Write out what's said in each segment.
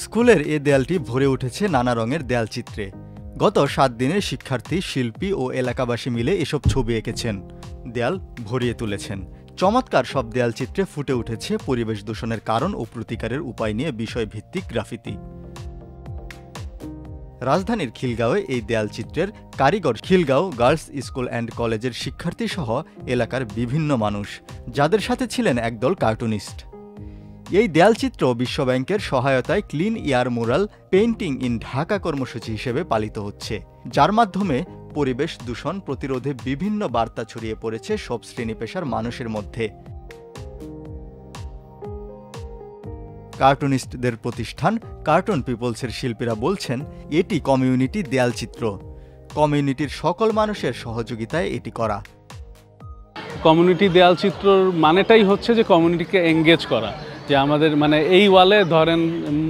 স্কুলের এ দেয়ালটি ভরে উঠেছে নানা রঙের দেয়ালচিত্রে। গত 7 দিনে শিক্ষার্থী, শিল্পী ও এলাকাবাসী মিলে এসব ছবি এঁকেছেন, দেয়াল ভরিয়ে তুলেছেন। চমৎকার সব দেয়ালচিত্রে ফুটে উঠেছে পরিবেশ দূষণের কারণ ও প্রতিকারের উপায় নিয়ে বিষয়ভিত্তিক গ্রাফিতি। রাজধানীর খিলগাঁওয়ে এই দেয়ালচিত্রের কারিগর খিলগাঁও গার্লস স্কুল অ্যান্ড কলেজের শিক্ষার্থী সহ এলাকার বিভিন্ন মানুষ, যাদের সাথে ছিলেন একদল কার্টুনিস্ট। এই দেয়ালচিত্র বিশ্বব্যাংকের সহায়তায় clean air mural painting in Dhaka কর্মসূচি হিসেবে পালিত হচ্ছে, যার মাধ্যমে পরিবেশ দূষণ প্রতিরোধে বিভিন্ন বার্তা ছড়িয়ে পড়েছে সব শ্রেণী পেশার মানুষের মধ্যে। কার্টুনিস্টদের প্রতিষ্ঠান কার্টুন পিপলসের শিল্পীরা বলছেন, এটি কমিউনিটি দেয়ালচিত্র, কমিউনিটির সকল মানুষের সহযোগিতায় এটি করা। কমিউনিটি দেয়ালচিত্রর মানেটাই হচ্ছে যে কমিউনিটিকে এঙ্গেজ করা, যে আমাদের মানে এই ওয়ালে ধরেন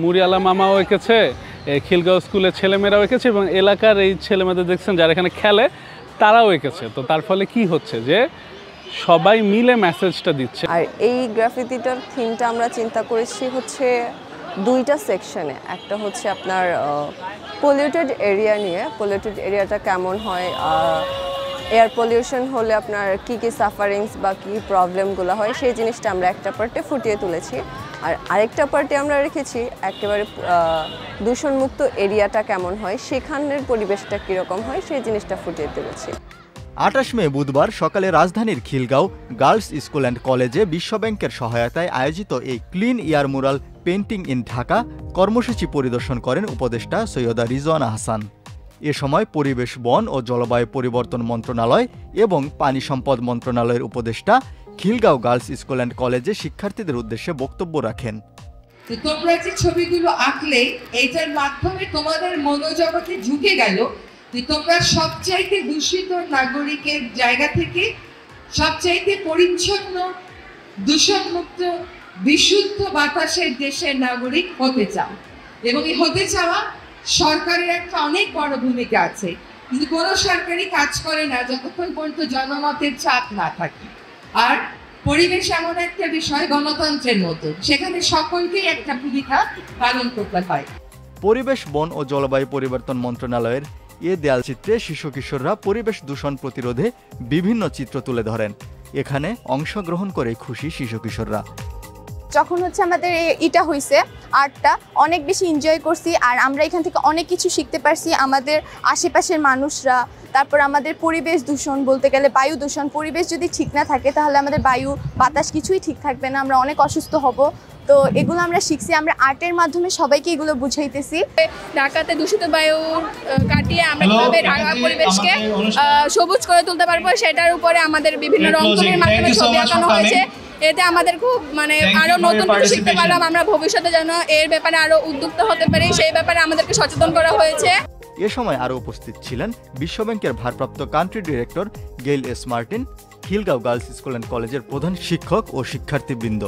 মুরিয়ালা মামাও এঁকেছে, খিলগাঁও স্কুলের ছেলেমেয়েরাও এঁকেছে এবং এলাকার এই ছেলেমেয়েদের দেখছেন যারা এখানে খেলে তারাও এঁকেছে। তো তার ফলে কি হচ্ছে যে সবাই মিলে মেসেজটা দিচ্ছে। আর এই গ্রাফিতিটার থিমটা আমরা চিন্তা করেছি হচ্ছে 2টা সেকশনে। একটা হচ্ছে আপনার পলিউটেড এরিয়া নিয়ে, পলিউটেড এরিয়াটা কেমন হয়, এয়ার পলিউশন হলে আপনার কী কী সাফারিংস বা কী প্রবলেমগুলো হয় সেই জিনিসটা আমরা একটা পার্টে ফুটিয়ে তুলেছি। আর আরেকটা পার্টে আমরা রেখেছি একেবারে দূষণমুক্ত এরিয়াটা কেমন হয়, সেখানের পরিবেশটা কীরকম হয় সেই জিনিসটা ফুটিয়ে তুলেছি। 28 মে বুধবার সকালে রাজধানীর খিলগাঁও গার্লস স্কুল অ্যান্ড কলেজে বিশ্বব্যাংকের সহায়তায় আয়োজিত এই clean air mural painting in Dhaka কর্মসূচি পরিদর্শন করেন উপদেষ্টা সৈয়দা রিজওয়ানা হাসান। এ সময় পরিবেশ, বন ও জলবায়ু পরিবর্তন মন্ত্রণালয় এবং পানি সম্পদ মন্ত্রণালয়ের উপদেষ্টা খিলগাঁও গার্লস স্কুল অ্যান্ড কলেজে শিক্ষার্থীদের উদ্দেশ্যে বক্তব্য রাখেন। তোমরা যে ছবিগুলো আঁকলে এইটার মাধ্যমে তোমাদের মনোজগতে ঢুকে গেল তোমরা সবচাইতে দূষিত নাগরিকের জায়গা থেকে সবচাইতে পরিচ্ছন্ন, দূষণমুক্ত, বিশুদ্ধ বাতাসের দেশের নাগরিক হতে চাও। এবং এই হতে চাওয়া সরকারের একটা অনেক বড় ভূমিকা আছে, কিন্তু কোনো সরকারি কাজ করে না যতক্ষণ পর্যন্ত জনমতের চাপ না থাকে। আর পরিবেশ এমন একটা বিষয় গণতন্ত্রের মতো, সেখানে সকলকেই একটা ভূমিকা পালন করতে হয়। পরিবেশ, বন ও জলবায়ু পরিবর্তন মন্ত্রণালয়ের এ দেয়ালচিত্রে শিশু কিশোররা পরিবেশ দূষণ প্রতিরোধে বিভিন্ন চিত্র তুলে ধরেন। এখানে অংশগ্রহণ করে খুশি শিশু কিশোররা। যখন হচ্ছে আমাদের এটা হয়েছে আর্টটা অনেক বেশি এনজয় করছি, আর আমরা এখান থেকে অনেক কিছু শিখতে পারছি। আমাদের আশেপাশের মানুষরা, তারপর আমাদের পরিবেশ দূষণ বলতে গেলে বায়ু দূষণ, পরিবেশ যদি ঠিক না থাকে তাহলে আমাদের বায়ু বাতাস কিছুই ঠিক থাকবে না, আমরা অনেক অসুস্থ হব। তো এগুলো আমরা শিখছি, আমরা আর্টের মাধ্যমে সবাইকে এগুলো বুঝাইতেছি। ঢাকাতে দূষিত বায়ু কাটিয়ে আমরা কিভাবে ঢাকা পরিবেশকে সবুজ করে তুলতে পারবো সেটার উপরে আমাদের বিভিন্ন রং তুলির মাধ্যমে ছবি আঁকানো হয়েছে। এতে আমাদের খুব আরো নতুন কিছু শিখতে পারলাম। আমরা ভবিষ্যতে যেন এর ব্যাপারে আরো উদ্যুক্ত হতে পারি সেই ব্যাপারে আমাদেরকে সচেতন করা হয়েছে। এ সময় আরও উপস্থিত ছিলেন বিশ্বব্যাংকের ভারপ্রাপ্ত country director Gail S Martin, Khilgaon girls school and কলেজের প্রধান শিক্ষক ও শিক্ষার্থীবৃন্দ।